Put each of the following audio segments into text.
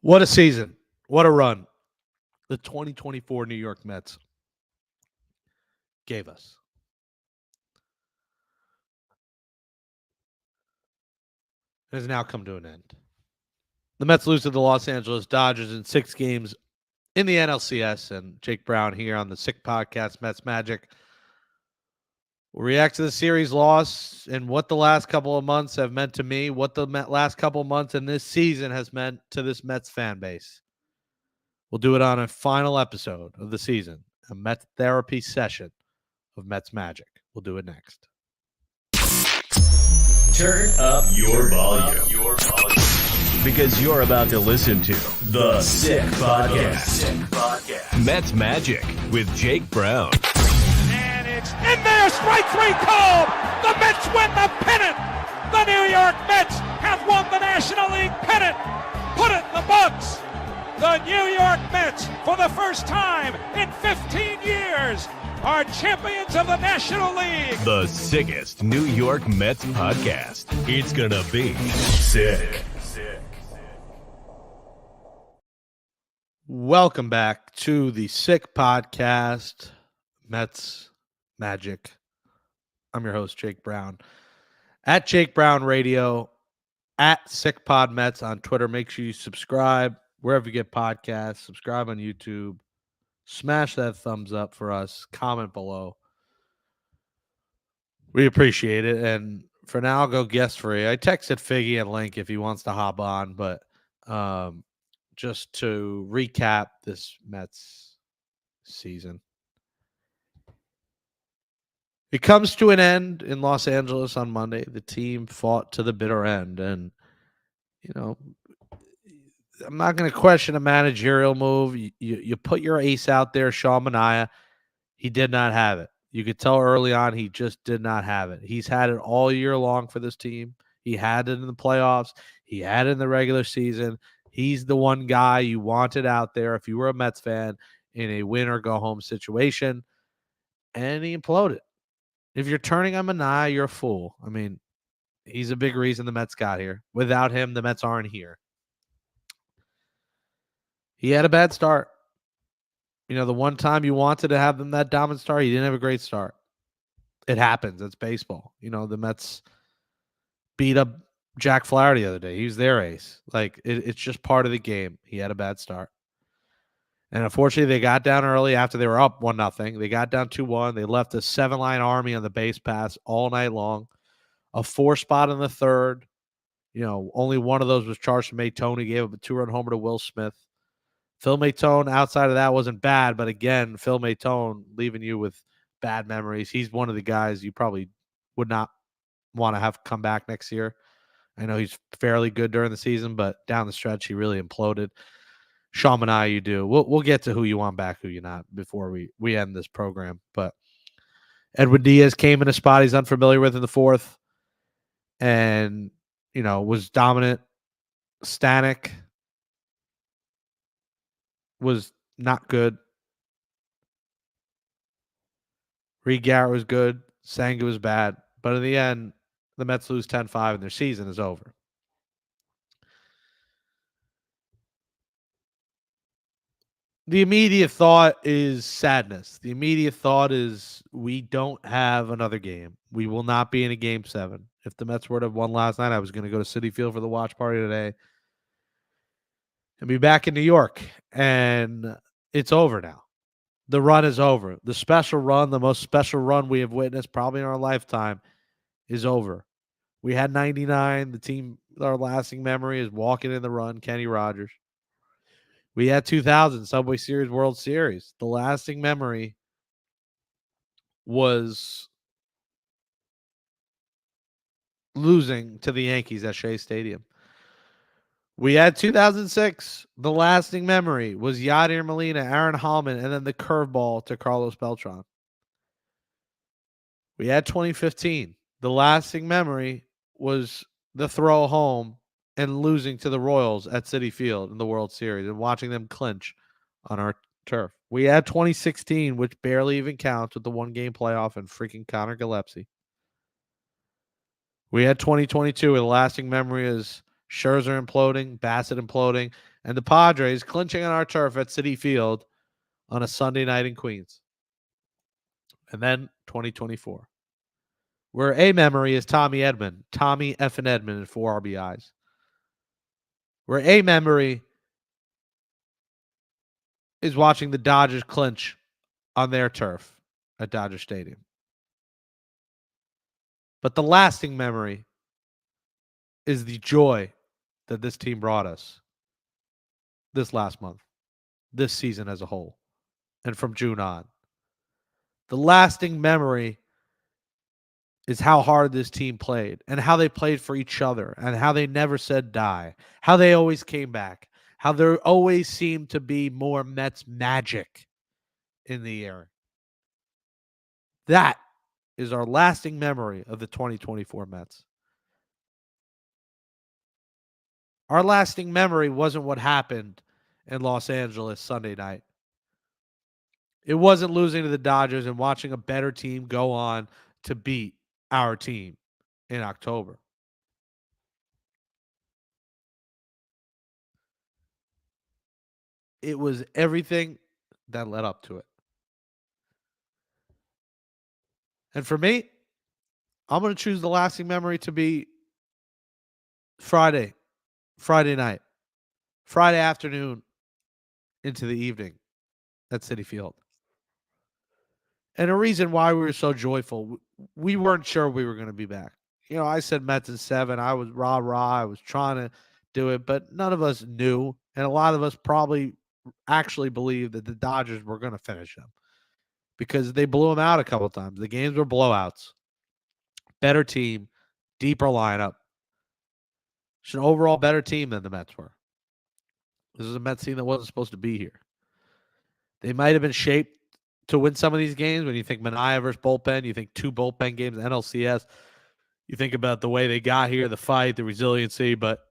What a season. What a run. The 2024 New York Mets gave us. It has now come to an end. The Mets lose to the Los Angeles Dodgers in 6 games in the NLCS, and Jake Brown here on the Sick Podcast, Mets Magic. We'll react to the series loss and what the last couple of months have meant to me, what the last couple of months in this season has meant to this Mets fan base. We'll do it on a final episode of the season, a Mets therapy session of Mets Magic. We'll do it next. Turn up your volume. Because you're about to listen to The Sick Podcast. Mets Magic with Jake Brown. And it's in there, strike three called. The Mets win the pennant. The New York Mets have won the National League pennant. Put it in the books. The New York Mets, for the first time in 15 years, are champions of the National League. The sickest New York Mets podcast. It's gonna be sick. Welcome back to the Sick Podcast, Mets Magic. I'm your host, Jake Brown. At Jake Brown Radio, at Sick Pod Mets on Twitter. Make sure you subscribe wherever you get podcasts. Subscribe on YouTube. Smash that thumbs up for us. Comment below. We appreciate it. And for now, I'll go guest free. I texted Figgy and Link if he wants to hop on, but just to recap this Mets season. It comes to an end in Los Angeles on Monday. The team fought to the bitter end. And, you know, I'm not going to question a managerial move. You put your ace out there, Sean Manaea. He did not have it. You could tell early on he just did not have it. He's had it all year long for this team. He had it in the playoffs. He had it in the regular season. He's the one guy you wanted out there if you were a Mets fan in a win-or-go-home situation, and he imploded. If you're turning on Manaea, you're a fool. I mean, he's a big reason the Mets got here. Without him, the Mets aren't here. He had a bad start. You know, the one time you wanted to have them that dominant start, he didn't have a great start. It happens. It's baseball. You know, the Mets beat up Jack Flaherty the other day. He was their ace. Like, it's just part of the game. He had a bad start. And unfortunately, they got down early after they were up 1-0. They got down 2-1. They left a 7-line army on the base pass all night long. A 4 spot in the third. You know, only one of those was charged to Maytone. He gave up a 2-run homer to Will Smith. Phil Maytone, outside of that, wasn't bad. But again, Phil Maytone leaving you with bad memories. He's one of the guys you probably would not want to have come back next year. I know he's fairly good during the season, but down the stretch, he really imploded. Sean Manaea, you do. We'll get to who you want back, who you're not, before we end this program. But Edwin Diaz came in a spot he's unfamiliar with in the fourth and, you know, was dominant. Stanek was not good. Reed Garrett was good. Senga was bad. But in the end, the Mets lose 10-5 and their season is over. The immediate thought is sadness. The immediate thought is we don't have another game. We will not be in a game 7. If the Mets were to have won last night, I was going to go to Citi Field for the watch party today and be back in New York. And it's over now. The run is over. The special run, the most special run we have witnessed probably in our lifetime, is over. We had 99. The team, our lasting memory is walking in the run, Kenny Rogers. We had 2000 Subway Series World Series. The lasting memory was losing to the Yankees at Shea Stadium. We had 2006. The lasting memory was Yadier Molina, Aaron Hallman, and then the curveball to Carlos Beltran. We had 2015. The lasting memory was the throw home and losing to the Royals at Citi Field in the World Series and watching them clinch on our turf. We had 2016, which barely even counts with the one-game playoff and freaking Connor Gillespie. We had 2022, where the lasting memory is Scherzer imploding, Bassett imploding, and the Padres clinching on our turf at Citi Field on a Sunday night in Queens. And then 2024, where a memory is Tommy Edman, Tommy effing Edman and 4 RBIs. Where a memory is watching the Dodgers clinch on their turf at Dodger Stadium. But the lasting memory is the joy that this team brought us this last month, this season as a whole, and from June on. The lasting memory is how hard this team played and how they played for each other and how they never said die, how they always came back, how there always seemed to be more Mets magic in the air. That is our lasting memory of the 2024 Mets. Our lasting memory wasn't what happened in Los Angeles Sunday night. It wasn't losing to the Dodgers and watching a better team go on to beat our team in October. It was everything that led up to it. And for me, I'm going to choose the lasting memory to be Friday night, Friday afternoon into the evening at Citi Field. And a reason why we were so joyful, we weren't sure we were going to be back. You know, I said Mets in 7. I was rah-rah. I was trying to do it, but none of us knew. And a lot of us probably actually believed that the Dodgers were going to finish them because they blew them out a couple of times. The games were blowouts. Better team, deeper lineup. It's an overall better team than the Mets were. This is a Mets team that wasn't supposed to be here. They might have been shaped to win some of these games. When you think Manaea versus bullpen, you think 2 bullpen games, NLCS. You think about the way they got here, the fight, the resiliency. But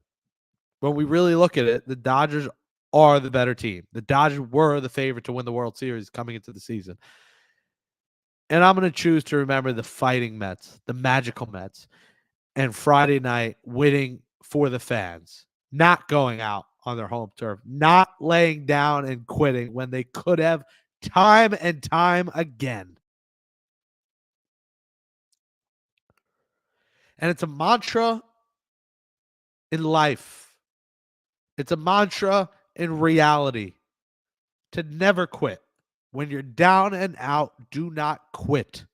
when we really look at it, the Dodgers are the better team. The Dodgers were the favorite to win the World Series coming into the season. And I'm going to choose to remember the fighting Mets, the magical Mets, and Friday night winning for the fans, not going out on their home turf, not laying down and quitting when they could have time and time again. And it's a mantra in life. It's a mantra in reality to never quit. When you're down and out, do not quit.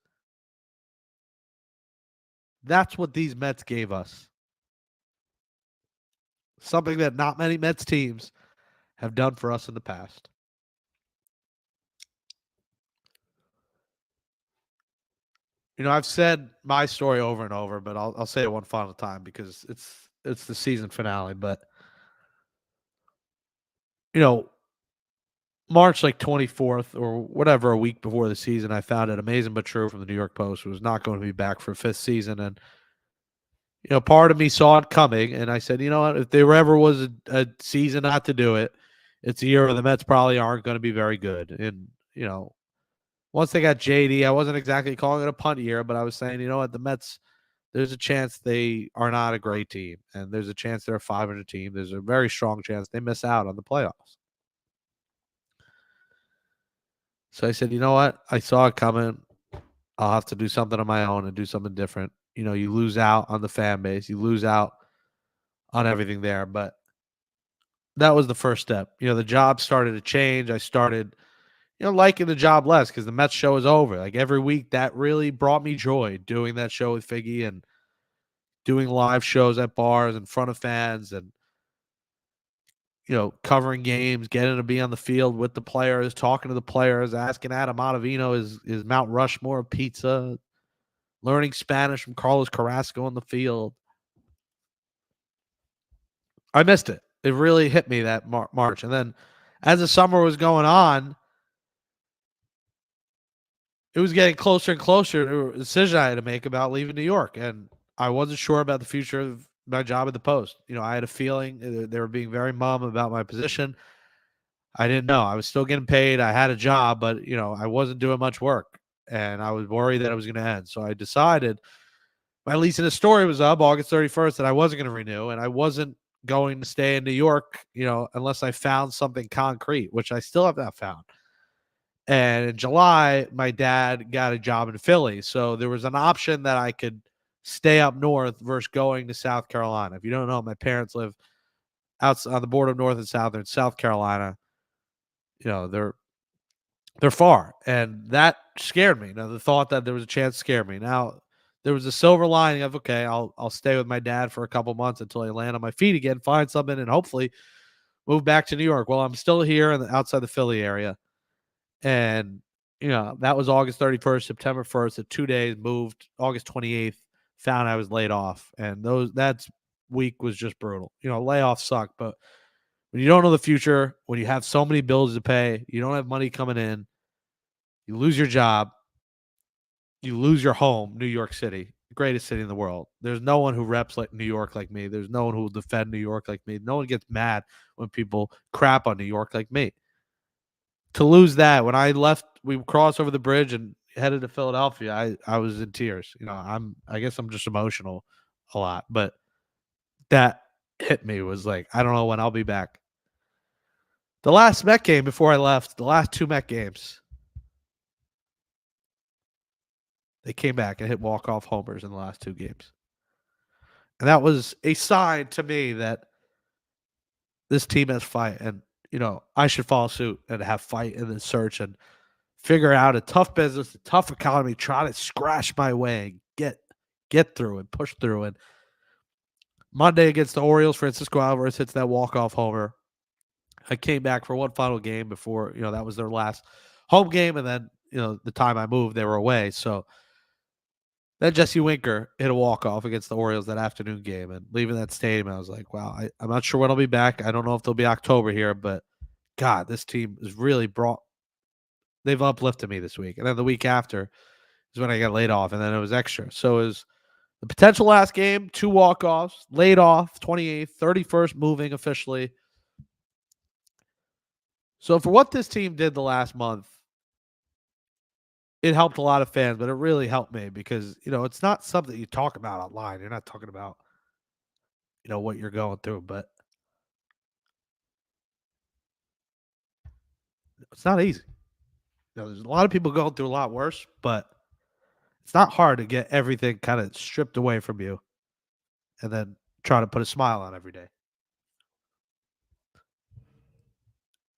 That's what these Mets gave us. Something that not many Mets teams have done for us in the past. You know, I've said my story over and over, but I'll say it one final time because it's the season finale. But you know, March 24th or whatever, a week before the season, I found it amazing but true from the New York Post was not going to be back for a 5th season. And you know, part of me saw it coming, and I said, you know what, if there ever was a season not to do it, it's a year where the Mets probably aren't going to be very good. And you know, once they got JD, I wasn't exactly calling it a punt year, but I was saying, you know what, the Mets, there's a chance they are not a great team, and there's a chance they're a 500 team. There's a very strong chance they miss out on the playoffs. So I said, you know what, I saw it coming. I'll have to do something on my own and do something different. You know, you lose out on the fan base. You lose out on everything there. But that was the first step. You know, the job started to change. I started liking the job less because the Mets show is over. Like every week, that really brought me joy doing that show with Figgy and doing live shows at bars in front of fans and, you know, covering games, getting to be on the field with the players, talking to the players, asking Adam Ottavino is Mount Rushmore of pizza, learning Spanish from Carlos Carrasco on the field. I missed it. It really hit me that March. And then as the summer was going on, it was getting closer and closer to a decision I had to make about leaving New York. And I wasn't sure about the future of my job at the Post. You know, I had a feeling they were being very mum about my position. I didn't know. I was still getting paid. I had a job, but, you know, I wasn't doing much work. And I was worried that it was going to end. So I decided, my lease in Astoria was up August 31st, that I wasn't going to renew. And I wasn't going to stay in New York, unless I found something concrete, which I still have not found. And in July, my dad got a job in Philly. So there was an option that I could stay up north versus going to South Carolina. If you don't know, my parents live out on the border of North and South. They're in South Carolina. They're far. And that scared me. The thought that there was a chance scared me. Now, there was a silver lining of, okay, I'll stay with my dad for a couple months until I land on my feet again, find something, and hopefully move back to New York. Well, I'm still here outside the Philly area. And, that was August 31st, September 1st. At 2 days, moved August 28th, found I was laid off. And that week was just brutal. Layoffs suck. But when you don't know the future, when you have so many bills to pay, you don't have money coming in, you lose your job, you lose your home, New York City, the greatest city in the world. There's no one who reps like New York like me. There's no one who will defend New York like me. No one gets mad when people crap on New York like me. To lose that, when I left, we crossed over the bridge and headed to Philadelphia, I was in tears. I guess I'm just emotional a lot, but that hit me. Was like, I don't know when I'll be back. The last Met game before I left, the last 2 Met games, they came back and hit walk-off homers in the last 2 games. And that was a sign to me that this team has fight. And, I should follow suit and have fight in this search and figure out a tough business, a tough economy, try to scratch my way and get through and push through. And Monday against the Orioles, Francisco Alvarez hits that walk-off homer. I came back for one final game before, that was their last home game. And then, the time I moved, they were away. So then Jesse Winker hit a walk-off against the Orioles that afternoon game. And leaving that stadium, I was like, wow, I'm not sure when I'll be back. I don't know if there'll be October here, but God, this team has really they've uplifted me this week. And then the week after is when I got laid off, and then it was extra. So it was the potential last game, 2 walk-offs, laid off, 28th, 31st moving officially. So for what this team did the last month, it helped a lot of fans, but it really helped me because, it's not something you talk about online. You're not talking about, what you're going through, but it's not easy. There's a lot of people going through a lot worse, but it's not hard to get everything kind of stripped away from you and then try to put a smile on every day.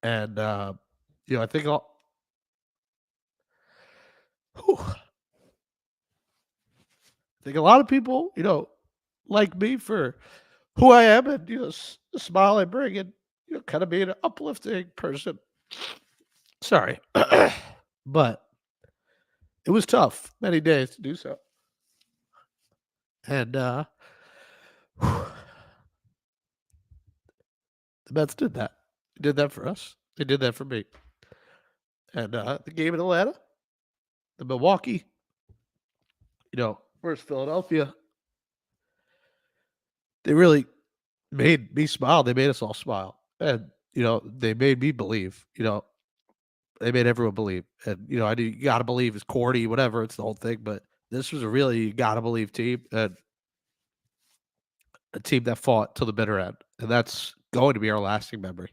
And, I think I think a lot of people, like me for who I am and, the smile I bring and, kind of being an uplifting person. Sorry. But it was tough many days to do so. And the Mets did that. They did that for us. They did that for me. And the game in Atlanta, the Milwaukee, where's Philadelphia? They really made me smile. They made us all smile. And, they made me believe, they made everyone believe. And, you got to believe it's corny, whatever. It's the whole thing. But this was a really you got to believe team and a team that fought till the bitter end. And that's going to be our lasting memory.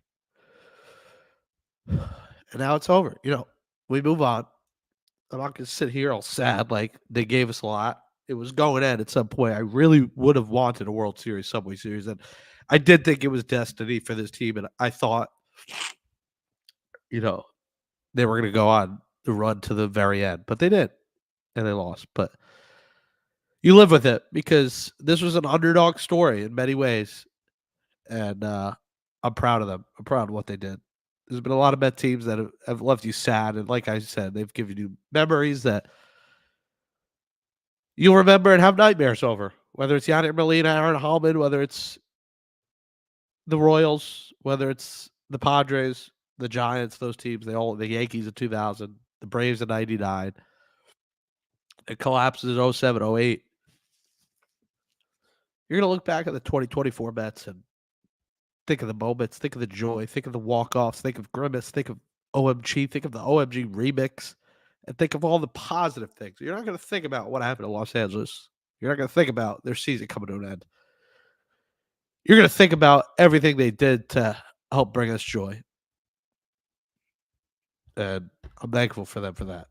And now it's over. We move on. I'm not going to sit here all sad like they gave us a lot. It was going in at some point. I really would have wanted a World Series, Subway Series. And I did think it was destiny for this team. And I thought, they were going to go on the run to the very end. But they did. And they lost. But you live with it because this was an underdog story in many ways. And I'm proud of them. I'm proud of what they did. There's been a lot of Met teams that have left you sad. And like I said, they've given you memories that you'll remember and have nightmares over. Whether it's Yadier Molina, Aaron Hallman, whether it's the Royals, whether it's the Padres, the Giants, those teams, the Yankees in 2000, the Braves in 99, it collapses in 07, 08. You're going to look back at the 2024 Mets and think of the moments, think of the joy, think of the walk-offs, think of Grimace, think of OMG, think of the OMG remix, and think of all the positive things. You're not going to think about what happened in Los Angeles. You're not going to think about their season coming to an end. you're going to think about everything they did to help bring us joy. And I'm thankful for them for that.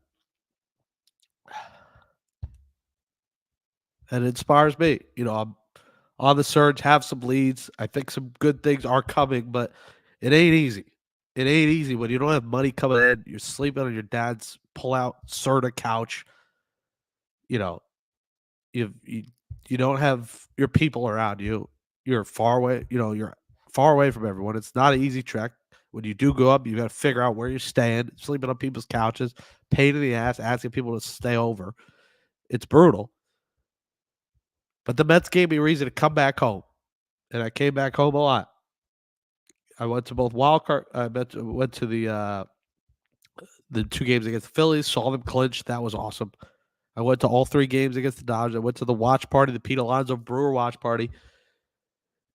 And it inspires me. I'm on the surge, have some leads. I think some good things are coming, but it ain't easy. It ain't easy when you don't have money coming in. You're sleeping on your dad's pull-out Serta couch. You know, you you don't have your people around you. You're far away. You're far away from everyone. It's not an easy trek. When you do go up, you got to figure out where you're staying, sleeping on people's couches, pain in the ass, asking people to stay over. It's brutal. But the Mets gave me a reason to come back home, and I came back home a lot. I went to both wild card. Went to the 2 games against the Phillies, saw them clinch. That was awesome. I went to all 3 games against the Dodgers. I went to the watch party, the Pete Alonso Brewer watch party,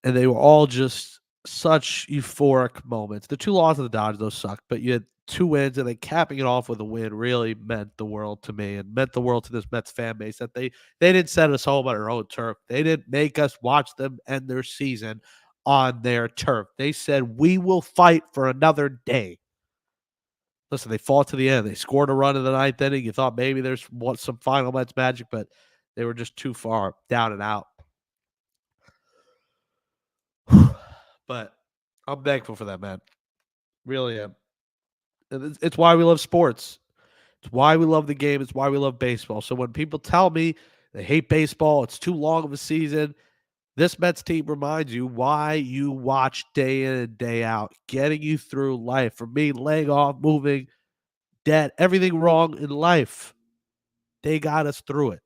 and they were all just such euphoric moments. The 2 losses of the Dodgers, those sucked, but you had 2 wins, and then capping it off with a win really meant the world to me and meant the world to this Mets fan base that they didn't send us home on our own turf. They didn't make us watch them end their season on their turf. They said, "We will fight for another day." Listen, they fought to the end. They scored a run in the 9th inning. You thought maybe there's some final Mets magic, but they were just too far down and out. But I'm thankful for that, man. Really am. And it's why we love sports. It's why we love the game. It's why we love baseball. So when people tell me they hate baseball, it's too long of a season, this Mets team reminds you why you watch day in and day out, getting you through life. For me, laying off, moving, debt, everything wrong in life, they got us through it.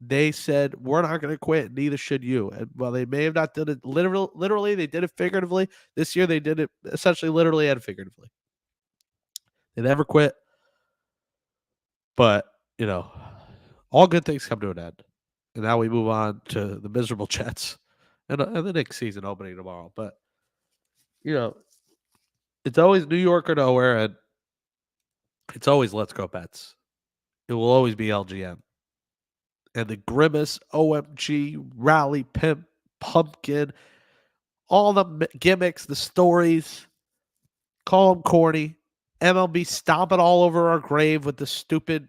They said, "We're not going to quit. Neither should you." And while they may have not done it literally, they did it figuratively. This year, they did it essentially literally and figuratively. They never quit. But, all good things come to an end. And now we move on to the miserable Jets and the Knicks season opening tomorrow. But, you know, it's always New York or nowhere, and it's always let's go Mets. It will always be LGM. And the grimace, OMG, rally, pimp, pumpkin, all the gimmicks, the stories, call them corny. MLB stomping all over our grave with the stupid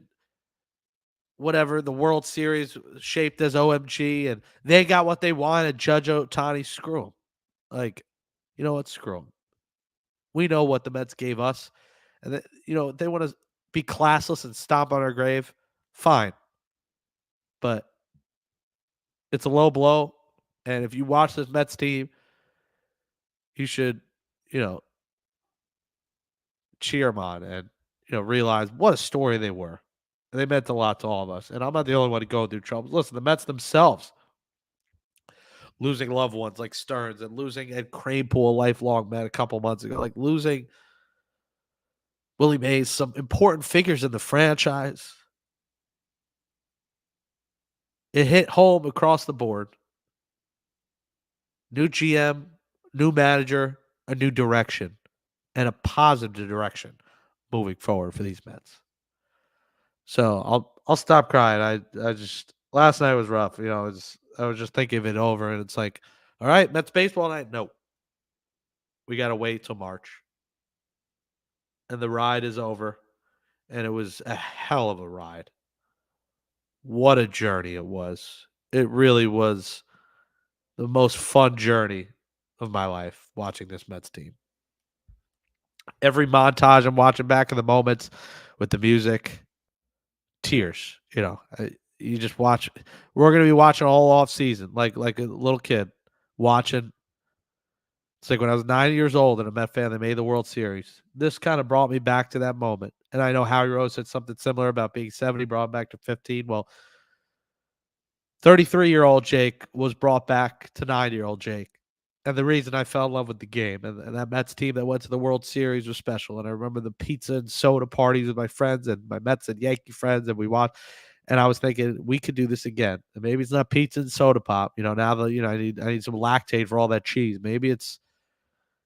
whatever, the World Series shaped as OMG, and they got what they wanted. Judge Ohtani, screw them. Like, you know what? Screw them. We know what the Mets gave us. And, they want to be classless and stomp on our grave. Fine. But it's a low blow. And if you watch this Mets team, you should, you know, cheer them on and, realize what a story they were. They meant a lot to all of us. And I'm not the only one to go through trouble. Listen, the Mets themselves losing loved ones like Stearns and losing Ed Kranepool, a lifelong man, a couple months ago, like losing Willie Mays, some important figures in the franchise. It hit home across the board. New GM, new manager, a new direction, and a positive direction moving forward for these Mets. So I'll stop crying. I just last night was rough. I was just thinking of it over, and it's like, all right, Mets baseball night. No, we got to wait till March, and the ride is over, and it was a hell of a ride. What a journey it was! It really was the most fun journey of my life watching this Mets team. Every montage I'm watching back in the moments with the music, tears. You just watch. We're gonna be watching all off season, like a little kid watching. It's like when I was 9 years old and a Met fan, they made the World Series. This kind of brought me back to that moment. And I know Howie Rose said something similar about being 70, brought back to 15. Well, 33-year-old Jake was brought back to 9-year-old Jake. And the reason I fell in love with the game and that Mets team that went to the World Series was special. And I remember the pizza and soda parties with my friends and my Mets and Yankee friends, and we watched. And I was thinking we could do this again. And maybe it's not pizza and soda pop. Now that I need some lactate for all that cheese. Maybe it's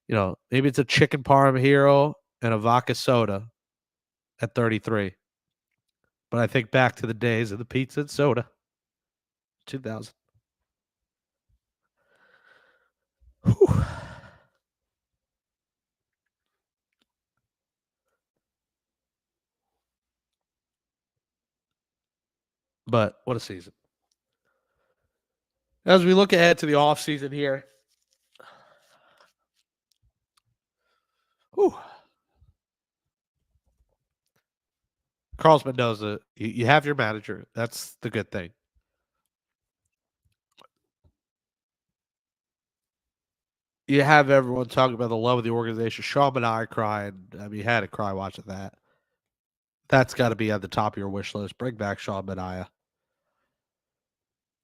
a chicken parm hero and a vodka soda at 33. But I think back to the days of the pizza and soda, 2000. But what a season. As we look ahead to the offseason here, whew, Carlos Mendoza, you have your manager. That's the good thing. You have everyone talking about the love of the organization. Sean and I crying. I mean, you had to cry watching that. That's got to be at the top of your wish list. Bring back Sean Mania.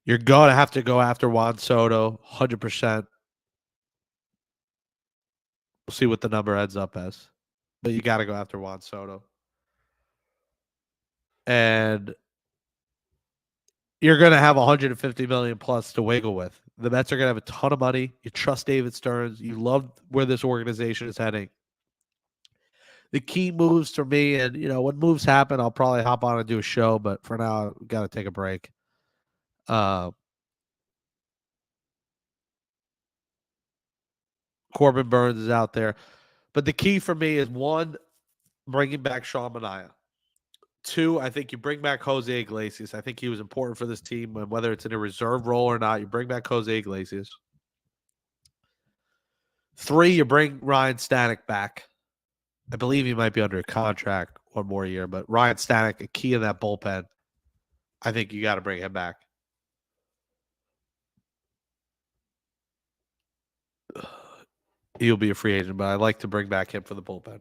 You're going to have to go after Juan Soto, 100%. We'll see what the number ends up as. But you got to go after Juan Soto. And you're going to have 150 million plus to wiggle with. The Mets are going to have a ton of money. You trust David Stearns. You love where this organization is heading. The key moves for me, and when moves happen, I'll probably hop on and do a show. But for now, I've got to take a break. Corbin Burns is out there. But the key for me is, one, bringing back Sean Manaea. Two, I think you bring back Jose Iglesias. I think he was important for this team, and whether it's in a reserve role or not, you bring back Jose Iglesias. Three, you bring Ryan Stanek back. I believe he might be under a contract one more year, but Ryan Stanek, a key in that bullpen. I think you got to bring him back. He'll be a free agent, but I'd like to bring back him for the bullpen.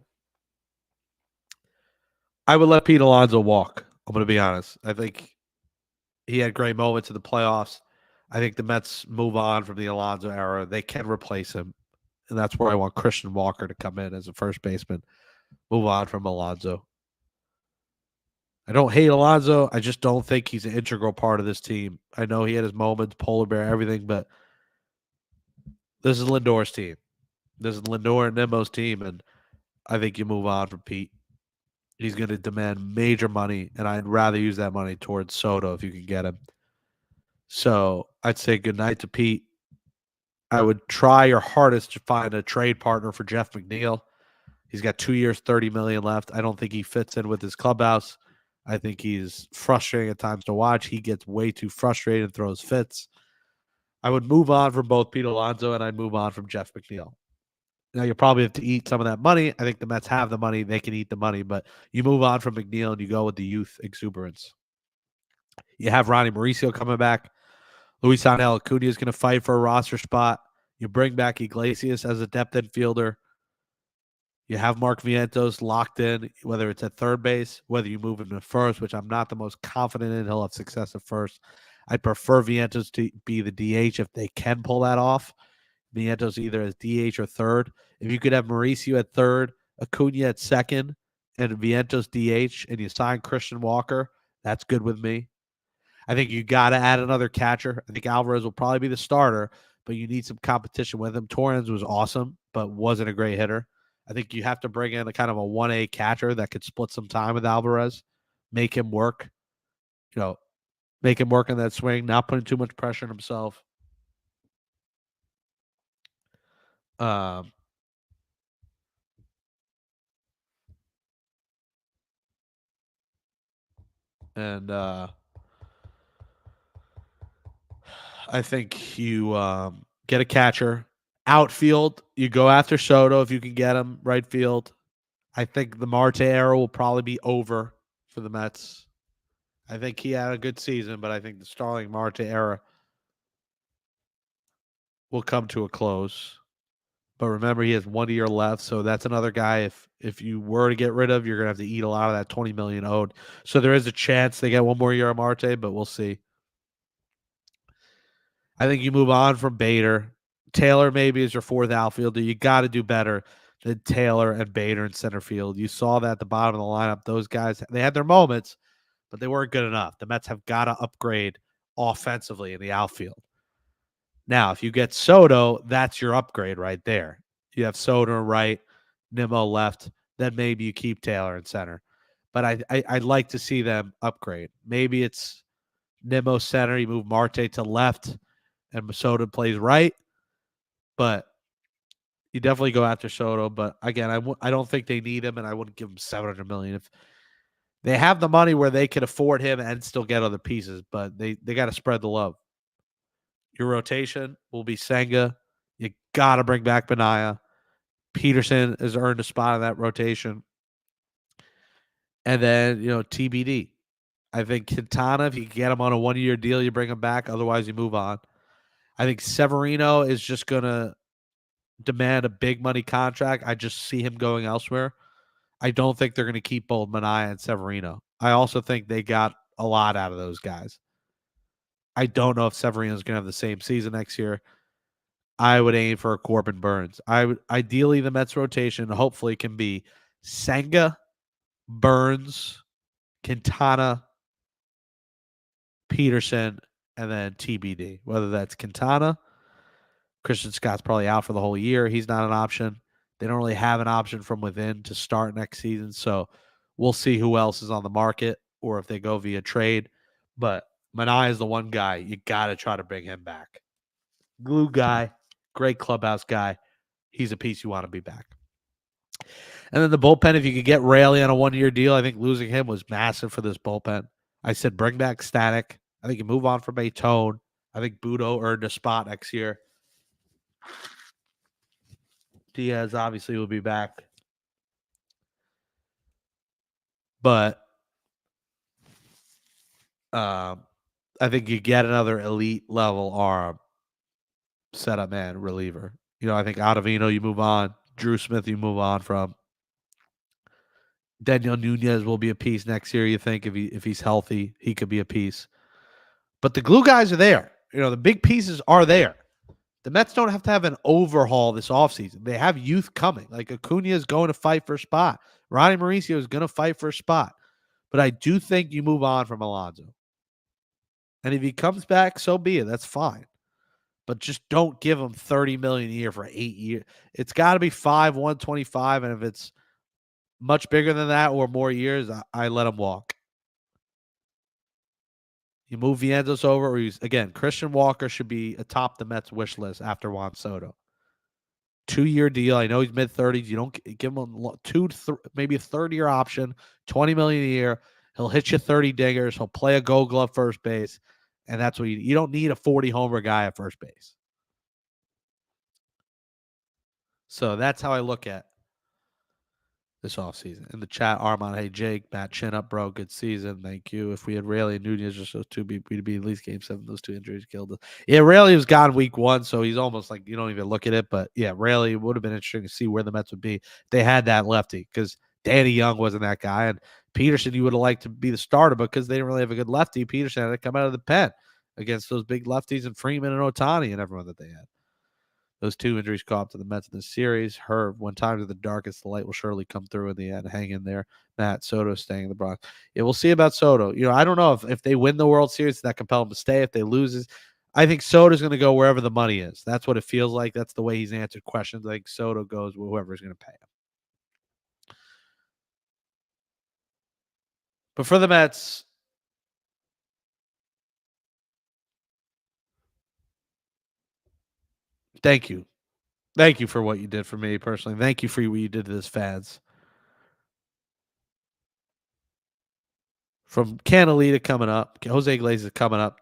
I would let Pete Alonso walk. I'm going to be honest. I think he had great moments in the playoffs. I think the Mets move on from the Alonso era. They can replace him, and that's where I want Christian Walker to come in as a first baseman. Move on from Alonso. I don't hate Alonso. I just don't think he's an integral part of this team. I know he had his moments, polar bear, everything, but this is Lindor's team. This is Lindor and Nemo's team, and I think you move on from Pete. He's going to demand major money, and I'd rather use that money towards Soto if you can get him. So I'd say goodnight to Pete. I would try your hardest to find a trade partner for Jeff McNeil. He's got 2 years, $30 million left. I don't think he fits in with his clubhouse. I think he's frustrating at times to watch. He gets way too frustrated and throws fits. I would move on from both Pete Alonso and I'd move on from Jeff McNeil. Now, you probably have to eat some of that money. I think the Mets have the money. They can eat the money, but you move on from McNeil and you go with the youth exuberance. You have Ronnie Mauricio coming back. Luisangel Acuna is going to fight for a roster spot. You bring back Iglesias as a depth infielder. You have Mark Vientos locked in, whether it's at third base, whether you move him to first, which I'm not the most confident in. He'll have success at first. I prefer Vientos to be the DH if they can pull that off. Vientos either as DH or third. If you could have Mauricio at third, Acuna at second, and Vientos DH, and you sign Christian Walker, that's good with me. I think you got to add another catcher. I think Alvarez will probably be the starter, but you need some competition with him. Torrens was awesome, but wasn't a great hitter. I think you have to bring in a kind of a 1A catcher that could split some time with Alvarez, make him work, make him work in that swing, not putting too much pressure on himself. And I think you get a catcher. Outfield, you go after Soto if you can get him. Right field, I think the Marte era will probably be over for the Mets. I think he had a good season, but I think the Starling Marte era will come to a close. But remember, he has 1 year left, so that's another guy. If you were to get rid of, you're gonna have to eat a lot of that $20 million owed. So there is a chance they get 1 more year of Marte, but we'll see. I think you move on from Bader. Taylor maybe is your fourth outfielder. You got to do better than Taylor and Bader in center field. You saw that at the bottom of the lineup. Those guys, they had their moments, but they weren't good enough. The Mets have got to upgrade offensively in the outfield. Now, if you get Soto, that's your upgrade right there. You have Soto right, Nimmo left, then maybe you keep Taylor in center. But I'd like to see them upgrade. Maybe it's Nimmo center, you move Marte to left, and Soto plays right. But you definitely go after Soto. But again, I don't think they need him, and I wouldn't give him $700 million. If They have the money where they could afford him and still get other pieces, but they got to spread the love. Your rotation will be Senga. You got to bring back Benaya. Peterson has earned a spot in that rotation. And then, TBD. I think Quintana, if you get him on a 1-year deal, you bring him back. Otherwise, you move on. I think Severino is just going to demand a big money contract. I just see him going elsewhere. I don't think they're going to keep both Manaea and Severino. I also think they got a lot out of those guys. I don't know if Severino's going to have the same season next year. I would aim for a Corbin Burns. Ideally, the Mets rotation hopefully can be Senga, Burns, Quintana, Peterson, and then TBD. Whether that's Quintana, Christian Scott's probably out for the whole year. He's not an option. They don't really have an option from within to start next season. So we'll see who else is on the market or if they go via trade. But Manaea is the one guy. You got to try to bring him back. Glue guy, great clubhouse guy. He's a piece you want to be back. And then the bullpen, if you could get Raley on a 1-year deal, I think losing him was massive for this bullpen. I said bring back Static. I think you move on from Tone. I think Budo earned a spot next year. Diaz obviously will be back. But I think you get another elite level arm setup man reliever. I think Ottavino you move on. Drew Smith you move on from. Daniel Nunez will be a piece next year. You think if he's healthy, he could be a piece. But the glue guys are there. The big pieces are there. The Mets don't have to have an overhaul this offseason. They have youth coming. Like Acuna is going to fight for a spot. Ronnie Mauricio is going to fight for a spot. But I do think you move on from Alonso. And if he comes back, so be it. That's fine. But just don't give him $30 million a year for 8 years. It's got to be 125, and if it's much bigger than that or more years, I let him walk. You move Vientos over, or Christian Walker should be atop the Mets wish list after Juan Soto. 2-year deal. I know he's mid-30s. You don't give him maybe a third-year option, $20 million a year. He'll hit you 30 dingers. He'll play a Gold Glove first base, and that's what you don't need a 40-homer guy at first base. So that's how I look at this offseason. In the chat, Armand, hey, Jake, Matt, chin up, bro. Good season. Thank you. If we had Raley and Nunez just those two, we'd be at least game 7. Those two injuries killed us. Yeah, Raley was gone week 1, so he's almost like you don't even look at it. But, yeah, Raley would have been interesting to see where the Mets would be if they had that lefty because Danny Young wasn't that guy. And Peterson, you would have liked to be the starter because they didn't really have a good lefty. Peterson had to come out of the pen against those big lefties and Freeman and Ohtani and everyone that they had. Those two injuries caught up to the Mets in this series. Herb, when times are the darkest, the light will surely come through in the end. Hang in there. Matt, Soto staying in the Bronx. Yeah, we'll see about Soto. I don't know if they win the World Series, that compel him to stay. If they lose, I think Soto's going to go wherever the money is. That's what it feels like. That's the way he's answered questions. I think Soto goes with whoever's going to pay him. But for the Mets, thank you. Thank you for what you did for me personally. Thank you for what you did to this fans. From Canalita coming up, Jose Iglesias coming up,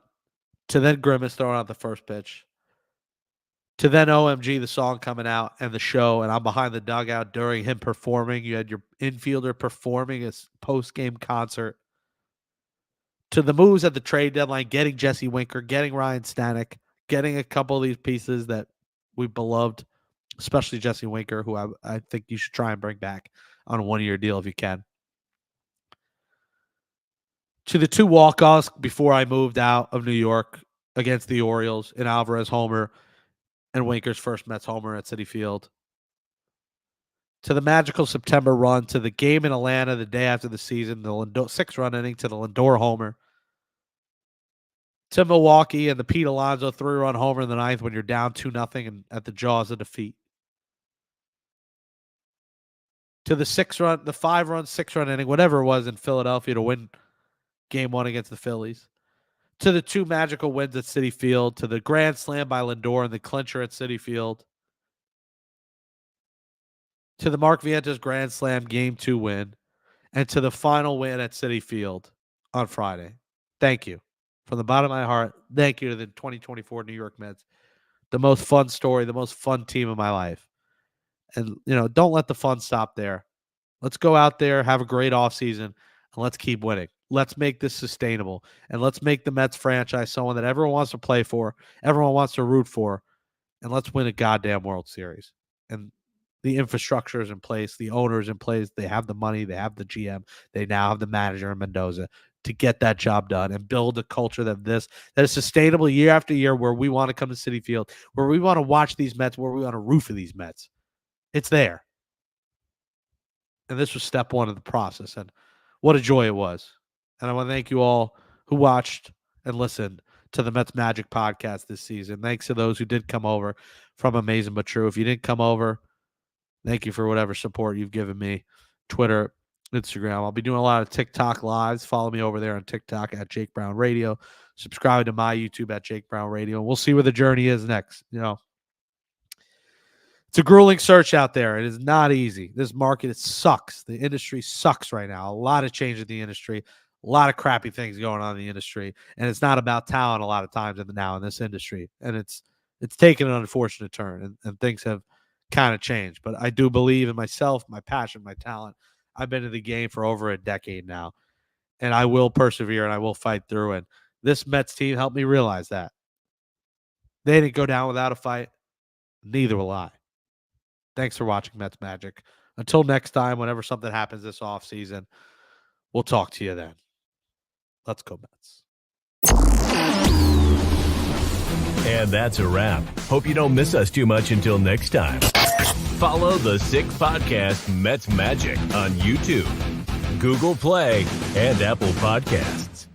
to then Grimace throwing out the first pitch, to then OMG, the song coming out, and the show, and I'm behind the dugout during him performing. You had your infielder performing a post-game concert, to the moves at the trade deadline, getting Jesse Winker, getting Ryan Stanek, getting a couple of these pieces that we beloved, especially Jesse Winker, who I think you should try and bring back on a 1-year deal if you can. To the 2 walk-offs before I moved out of New York against the Orioles, in Alvarez homer and Winker's first Mets homer at Citi Field. To the magical September run, to the game in Atlanta the day after the season, the 6-run inning, to the Lindor homer. To Milwaukee and the Pete Alonso 3-run homer in the 9th when you're down 2-0 and at the jaws of defeat. To the 5-run, 6-run inning, whatever it was in Philadelphia to win Game 1 against the Phillies. To the 2 magical wins at Citi Field. To the grand slam by Lindor and the clincher at Citi Field. To the Mark Vientos grand slam Game 2 win. and to the final win at Citi Field on Friday. Thank you. From the bottom of my heart, thank you to the 2024 New York Mets. The most fun story, the most fun team of my life. And, don't let the fun stop there. Let's go out there, have a great offseason, and let's keep winning. Let's make this sustainable, and let's make the Mets franchise someone that everyone wants to play for, everyone wants to root for, and let's win a goddamn World Series. And the infrastructure is in place, the owner is in place, they have the money, they have the GM, they now have the manager in Mendoza to get that job done and build a culture that is sustainable year after year, where we want to come to Citi Field, where we want to watch these Mets, where we want to root for these Mets. It's there. And this was step one of the process. And what a joy it was. And I want to thank you all who watched and listened to the Mets Magic podcast this season. Thanks to those who did come over from Amazing But True. If you didn't come over, thank you for whatever support you've given me. Twitter, Instagram. I'll be doing a lot of TikTok lives. Follow me over there on TikTok at Jake Brown Radio. Subscribe to my YouTube at Jake Brown Radio. And we'll see where the journey is next. It's a grueling search out there. It is not easy. This market, it sucks. The industry sucks right now. A lot of change in the industry. A lot of crappy things going on in the industry. And it's not about talent a lot of times now in this industry. And it's taken an unfortunate turn. And things have kind of changed. But I do believe in myself, my passion, my talent. I've been in the game for over a decade now. And I will persevere and I will fight through. And this Mets team helped me realize that. They didn't go down without a fight. Neither will I. Thanks for watching Mets Magic. Until next time, whenever something happens this offseason, we'll talk to you then. Let's go, Mets. And that's a wrap. Hope you don't miss us too much until next time. Follow the Sick Podcast Mets Magic on YouTube, Google Play, and Apple Podcasts.